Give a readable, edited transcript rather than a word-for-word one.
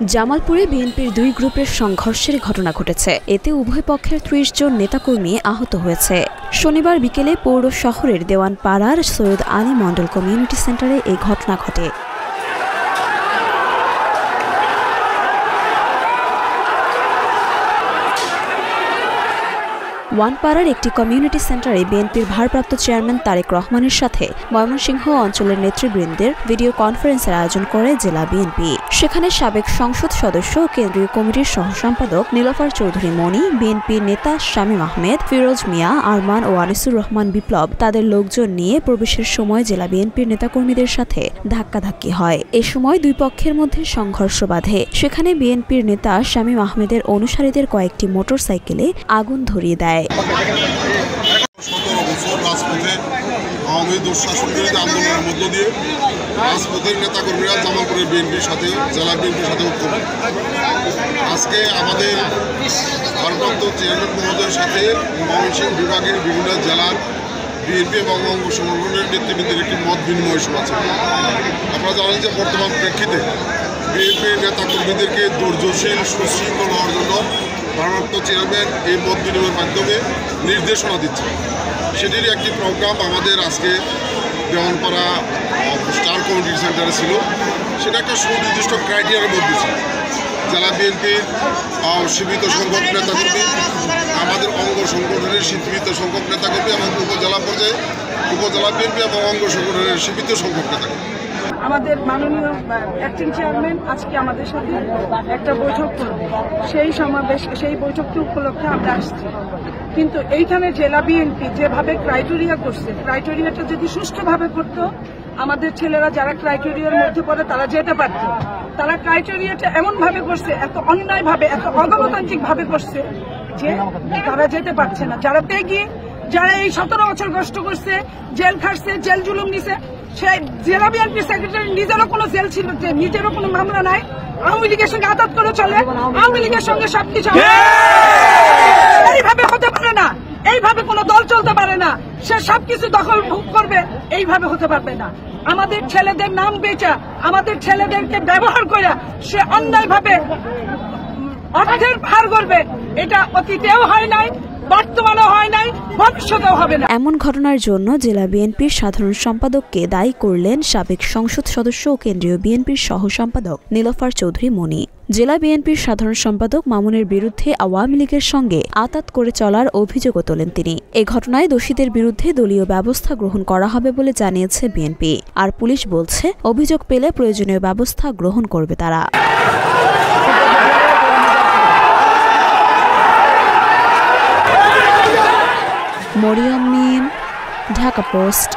জামালপুরে বিএনপির দুই গ্রুপের সংঘর্ষের ঘটনা ঘটেছে। এতে উভয় পক্ষের ৩০ জন নেতাকর্মী আহত হয়েছে। শনিবার বিকেলে পৌর শহরের দেওয়ানপাড়ার সৈয়দ আলী মণ্ডল কমিউনিটি সেন্টারে এই ঘটনা ঘটে। ওয়ানপাড়ার একটি কমিউনিটি সেন্টারে বিএনপির ভারপ্রাপ্ত চেয়ারম্যান তারেক রহমানের সাথে ময়মনসিংহ অঞ্চলের নেতৃবৃন্দের ভিডিও কনফারেন্সের আয়োজন করে জেলা বিএনপি। সেখানে সাবেক সংসদ সদস্য ও কেন্দ্রীয় কমিটির সহ সম্পাদক নীলোফার চৌধুরী মনি, বিএনপি নেতা শামীম আহমেদ, ফিরোজ মিয়া, আরমান ও আনিসুর রহমান বিপ্লব তাদের লোকজন নিয়ে প্রবেশের সময় জেলা বিএনপির নেতাকর্মীদের সাথে ধাক্কাধাক্কি হয়। এ সময় দুই পক্ষের মধ্যে সংঘর্ষ বাধে। সেখানে বিএনপির নেতা শামীম আহমেদের অনুসারীদের কয়েকটি মোটরসাইকেলে আগুন ধরিয়ে দেয়। 17 বছর রাজপথে আওয়ামী দুঃশাসন বিরোধী আন্দোলনের মধ্য দিয়ে রাজপথের নেতাকর্মীরা জামালপুরের বিএনপির সাথে জেলা বিএনপির সাথে ঐক্য। আজকে আমাদের ভারপ্রাপ্ত চেয়ারম্যান মহোদয়ের সাথে ময়মনসিংহ বিভাগের বিভিন্ন জেলার বিএনপি এবং অঙ্গ সংগঠনের নেতৃবৃন্দের একটি মত বিনিময় সভা ছিল। আপনারা জানেন যে বর্তমান প্রেক্ষিতে বিএনপির নেতাকর্মীদেরকে ধৈর্যশীল সুশৃঙ্খল হওয়ার জন্য ভারপ্রাপ্ত চেয়ারম্যান এই মত বিনিময়ের মাধ্যমে নির্দেশনা দিচ্ছে। সেটির একটি প্রোগ্রাম আমাদের আজকে দেওয়ানপাড়া স্টার কমিউনিটি সেন্টারে ছিল। সেটা একটা সুনির্দিষ্ট ক্রাইটেরিয়ার মধ্যে ছিল। জেলা বিএনপির সীমিত সংখ্যক নেতাকর্মী, আমাদের অঙ্গ সংগঠনের সীমিত সংখ্যক নেতাকর্মী এবং উপজেলা পর্যায়ে উপজেলা বিএনপি এবং অঙ্গ সংগঠনের সীমিত সংখ্যক নেতাকর্মী। আমাদের মাননীয় অ্যাক্টিং চেয়ারম্যান আজকে আমাদের সাথে একটা বৈঠক করবে। সেই বৈঠকটি উপলক্ষে আমরা আসছি। কিন্তু এইখানে জেলা বিএনপি যেভাবে ক্রাইটেরিয়া করছে, ক্রাইটেরিয়াটা যদি সুষ্ঠুভাবে করতো, আমাদের ছেলেরা যারা ক্রাইটেরিয়ার মধ্যে পড়ে তারা যেতে পারত। তারা ক্রাইটেরিয়াটা এমন ভাবে করছে, এত অন্যায় ভাবে, এত অগণতান্ত্রিক ভাবে করছে যে তারা যেতে পারছে না। যারা ত্যাগী, যারা এই 17 বছর কষ্ট করছে, জেল খাটছে, জেল জুলুম নিছে, সেই জেলা বিএনপি সেক্রেটারি নিজেরও কোনো জেল ছিল, নিজেরও কোনো মামলা নাই, আওয়ামী লীগের সঙ্গে আঘাত করে চলে, আওয়ামী লীগের সঙ্গে সবকিছু। এইভাবে হতে পারে না, এইভাবে কোনো দল চলতে পারে না। সে সবকিছু দখল ভোগ করবে, এইভাবে হতে পারবে না। আমাদের ছেলেদের নাম বেচা, আমাদের ছেলেদেরকে ব্যবহার করে সে অন্যায়ভাবে অর্থের ভার করবে। এটা অতীতেও হয় নাই, বর্তমানে হয় নাই, ভবিষ্যতেও হবে না। এমন ঘটনার জন্য জেলা বিএনপির সাধারণ সম্পাদককে দায়ী করলেন সাবেক সংসদ সদস্য ও কেন্দ্রীয় বিএনপির সহ সম্পাদক নীলোফার চৌধুরী মনি। জেলা বিএনপির সাধারণ সম্পাদক মামুনের বিরুদ্ধে আওয়ামী লীগের সঙ্গে আতাত করে চলার অভিযোগও তোলেন তিনি। এ ঘটনায় দোষীদের বিরুদ্ধে দলীয় ব্যবস্থা গ্রহণ করা হবে বলে জানিয়েছে বিএনপি। আর পুলিশ বলছে, অভিযোগ পেলে প্রয়োজনীয় ব্যবস্থা গ্রহণ করবে তারা। মরিয়ম মিম, ঢাকা পোস্ট।